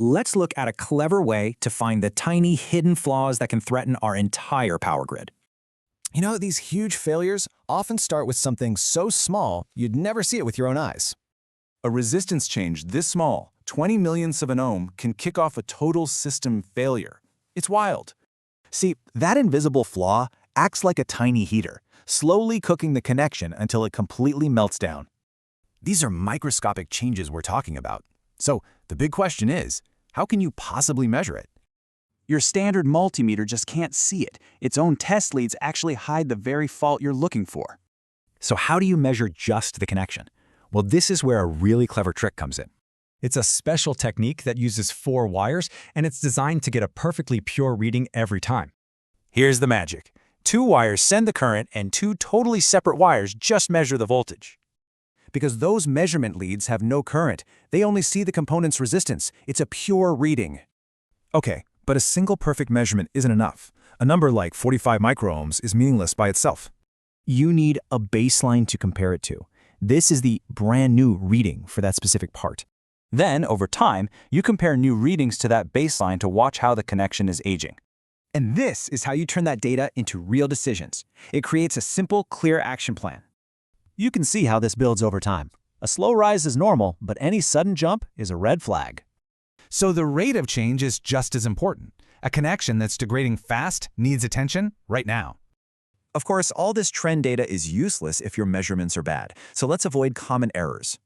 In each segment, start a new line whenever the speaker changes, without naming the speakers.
let's look at a clever way to find the tiny hidden flaws that can threaten our entire power grid.
You know, these huge failures often start with something so small you'd never see it with your own eyes.
A resistance change this small, 20 millionths of an ohm, can kick off a total system failure. It's wild.
See, that invisible flaw acts like a tiny heater, slowly cooking the connection until it completely melts down. These are microscopic changes we're talking about. So the big question is, how can you possibly measure it?
Your standard multimeter just can't see it. Its own test leads actually hide the very fault you're looking for.
So how do you measure just the connection? Well, this is where a really clever trick comes in.
It's a special technique that uses 4 wires, and it's designed to get a perfectly pure reading every time.
Here's the magic. 2 wires send the current, and 2 totally separate wires just measure the voltage.
Because those measurement leads have no current, they only see the component's resistance. It's a pure reading.
Okay, but a single perfect measurement isn't enough. A number like 45 microohms is meaningless by itself.
You need a baseline to compare it to. This is the brand new reading for that specific part.
Then, over time, you compare new readings to that baseline to watch how the connection is aging.
And this is how you turn that data into real decisions. It creates a simple, clear action plan. You can see how this builds over time. A slow rise is normal, but any sudden jump is a red flag.
So the rate of change is just as important. A connection that's degrading fast needs attention right now.
Of course, all this trend data is useless if your measurements are bad, so let's avoid common errors.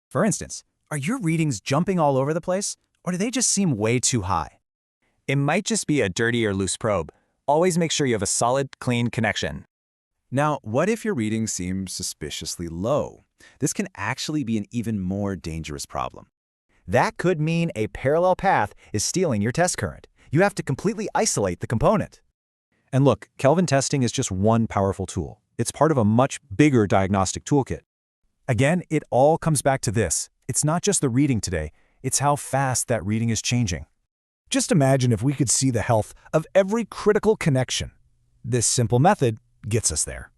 For instance, are your readings jumping all over the place, or do they just seem way too high?
It might just be a dirty or loose probe. Always make sure you have a solid, clean connection.
Now, what if your readings seem suspiciously low? This can actually be an even more dangerous problem. That could mean a parallel path is stealing your test current. You have to completely isolate the component. And look, Kelvin testing is just one powerful tool. It's part of a much bigger diagnostic toolkit.
Again, it all comes back to this. It's not just the reading today, it's how fast that reading is changing. Just imagine if we could see the health of every critical connection. This simple method gets us there.